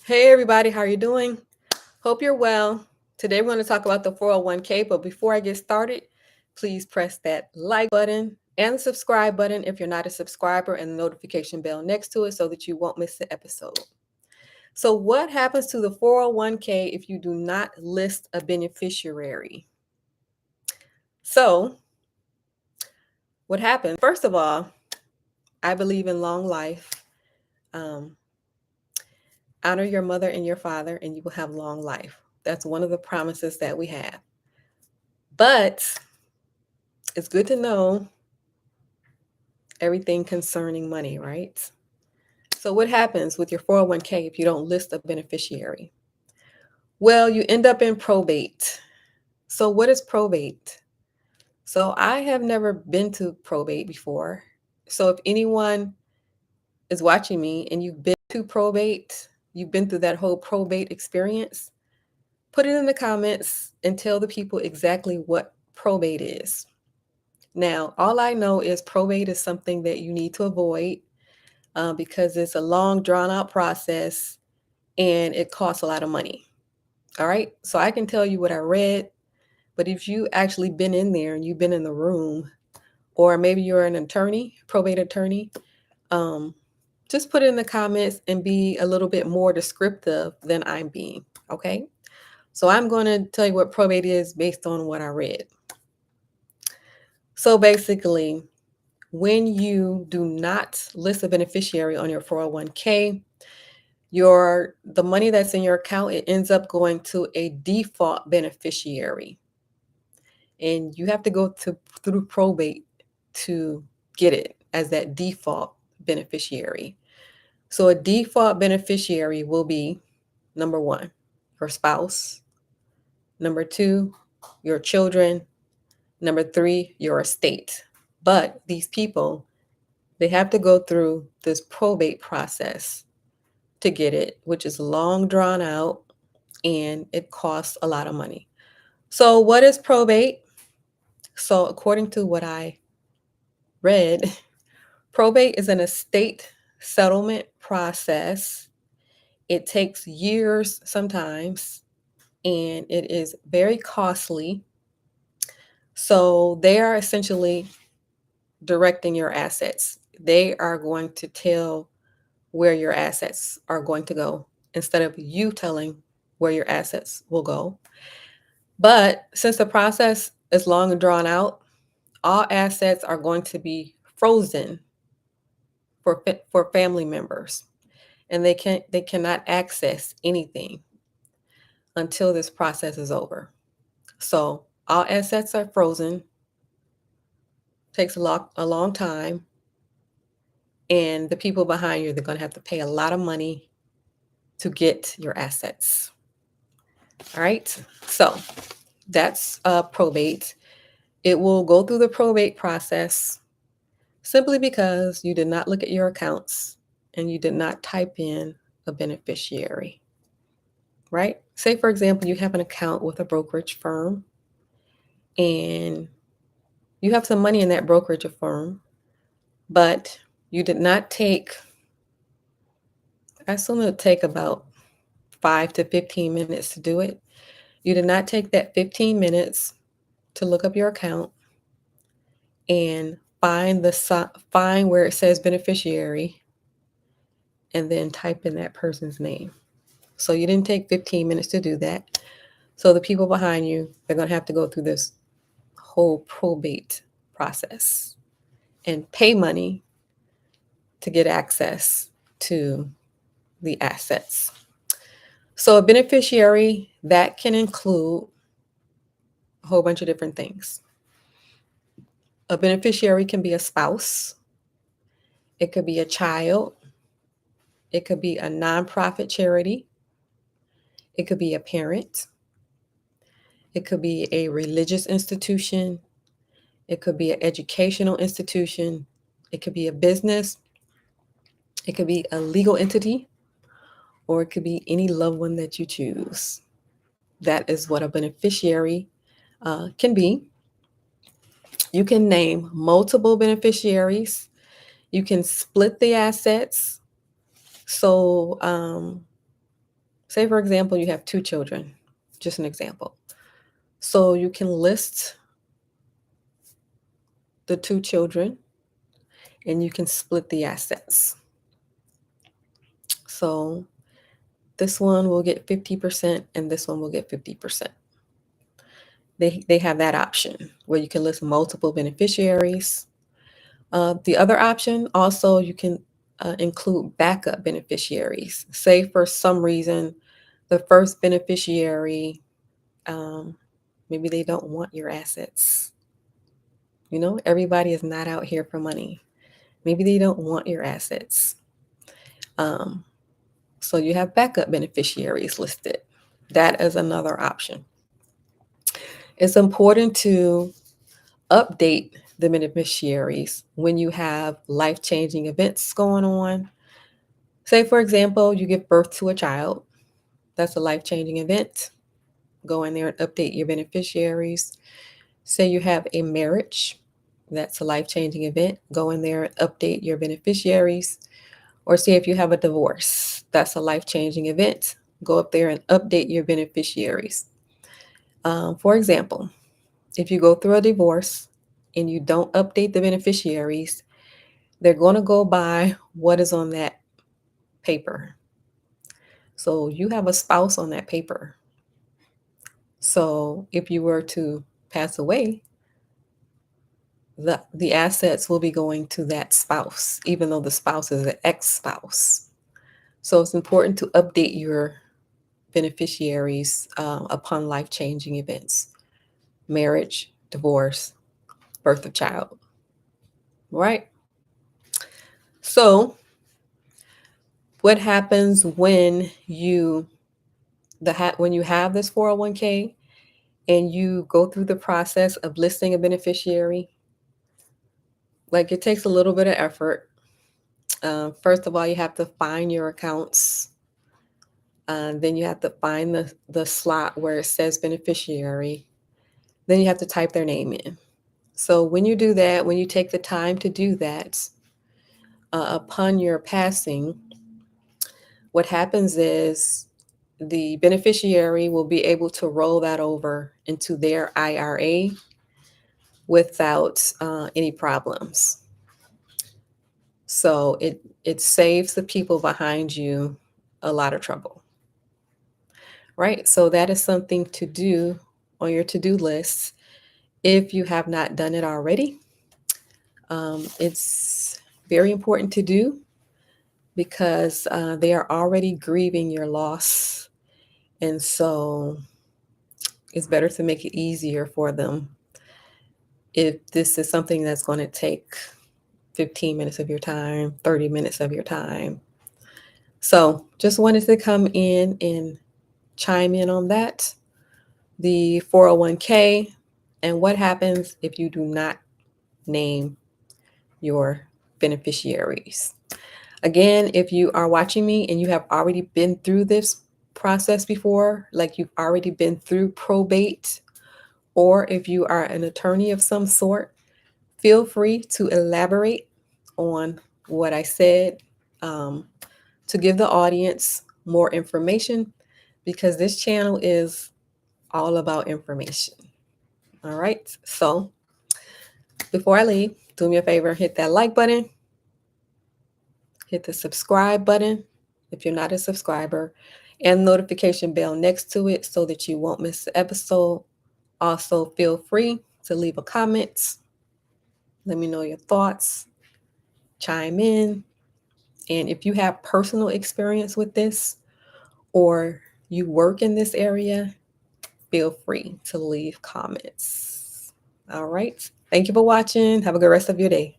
Hey everybody, how are you doing? Hope you're well. Today we're going to talk about the 401k, but before I get started, please press that like button and the subscribe button if you're not a subscriber and the notification bell next to it so that you won't miss the episode. So what happens to the 401k if you do not list a beneficiary? So what happens? First of all, I believe in long life. Um, Honor your mother and your father, and you will have long life. That's one of the promises that we have. But it's good to know everything concerning money, right? So, what happens with your 401k if you don't list a beneficiary? Well, you end up in probate. So, what is probate? So, I have never been to probate before. So, if anyone is watching me and you've been to probate, you've been through that whole probate experience, put it in the comments and tell the people exactly what probate is. Now, all I know is probate is something that you need to avoid because it's a long, drawn out process and it costs a lot of money. All right. So I can tell you what I read, but if you actually been in there and you've been in the room, or maybe you're an attorney, probate attorney, um, just put it in the comments and be a little bit more descriptive than I'm being. Okay. So I'm going to tell you what probate is based on what I read. So basically, when you do not list a beneficiary on your 401k, the money that's in your account, it ends up going to a default beneficiary. And you have to go through probate to get it as that default beneficiary. So a default beneficiary will be number one, your spouse, number two, your children, number three, your estate. But these people, they have to go through this probate process to get it, which is long drawn out and it costs a lot of money. So, what is probate? So, according to what I read, probate is an estate settlement process. It takes years sometimes and it is very costly. So, they are essentially directing your assets. They are going to tell where your assets are going to go instead of you telling where your assets will go. But since the process is long and drawn out, all assets are going to be frozen for family members, and they cannot access anything until this process is over. So all assets are frozen. Takes a long time, and the people behind you, they're going to have to pay a lot of money to get your assets. All right. So that's probate. It will go through the probate process simply because you did not look at your accounts and you did not type in a beneficiary, right? Say, for example, you have an account with a brokerage firm and you have some money in that brokerage firm, but you did not take, I assume it'll take about 5 to 15 minutes to do it. You did not take that 15 minutes to look up your account and find where it says beneficiary and then type in that person's name. So you didn't take 15 minutes to do that. So the people behind you, they're going to have to go through this whole probate process and pay money to get access to the assets. So a beneficiary, that can include a whole bunch of different things. A beneficiary can be a spouse. It could be a child. It could be a nonprofit charity. It could be a parent. It could be a religious institution. It could be an educational institution. It could be a business. It could be a legal entity, or it could be any loved one that you choose. That is what a beneficiary can be. You can name multiple beneficiaries. You can split the assets. So Say, for example, you have 2 children, just an example. So you can list the 2 children and you can split the assets. So this one will get 50% and this one will get 50%. They have that option where you can list multiple beneficiaries. The other option also, you can include backup beneficiaries. Say for some reason, the first beneficiary, um, maybe they don't want your assets. You know, everybody is not out here for money. Maybe they don't want your assets. Um, so you have backup beneficiaries listed. That is another option. It's important to update the beneficiaries when you have life-changing events going on. Say, for example, you give birth to a child. That's a life-changing event. Go in there and update your beneficiaries. Say you have a marriage. That's a life-changing event. Go in there and update your beneficiaries. Or say if you have a divorce. That's a life-changing event. Go up there and update your beneficiaries. For example, if you go through a divorce and you don't update the beneficiaries, they're going to go by what is on that paper. So you have a spouse on that paper. So if you were to pass away, the assets will be going to that spouse, even though the spouse is an ex-spouse. So it's important to update your beneficiaries upon life-changing events: marriage, divorce, birth of child. Right? So what happens when when you have this 401k and you go through the process of listing a beneficiary? Like, it takes a little bit of effort. First of all, you have to find your accounts. Then you have to find the slot where it says beneficiary. Then you have to type their name in. So when you do that, when you take the time to do that, upon your passing, what happens is the beneficiary will be able to roll that over into their IRA without any problems. So it saves the people behind you a lot of trouble, right? So that is something to do on your to-do list if you have not done it already. It's very important to do because they are already grieving your loss. And so it's better to make it easier for them if this is something that's going to take 15 minutes of your time, 30 minutes of your time. So just wanted to come in and chime in on that. The 401k and what happens if you do not name your beneficiaries. Again, if you are watching me and you have already been through this process before, like you've already been through probate, or if you are an attorney of some sort, feel free to elaborate on what I said, to give the audience more information, because this channel is all about information. All right. So before I leave, do me a favor, hit that like button, hit the subscribe button if you're not a subscriber, and notification bell next to it so that you won't miss the episode. Also, feel free to leave a comment. Let me know your thoughts, chime in. And if you have personal experience with this or you work in this area, feel free to leave comments. All right. Thank you for watching. Have a good rest of your day.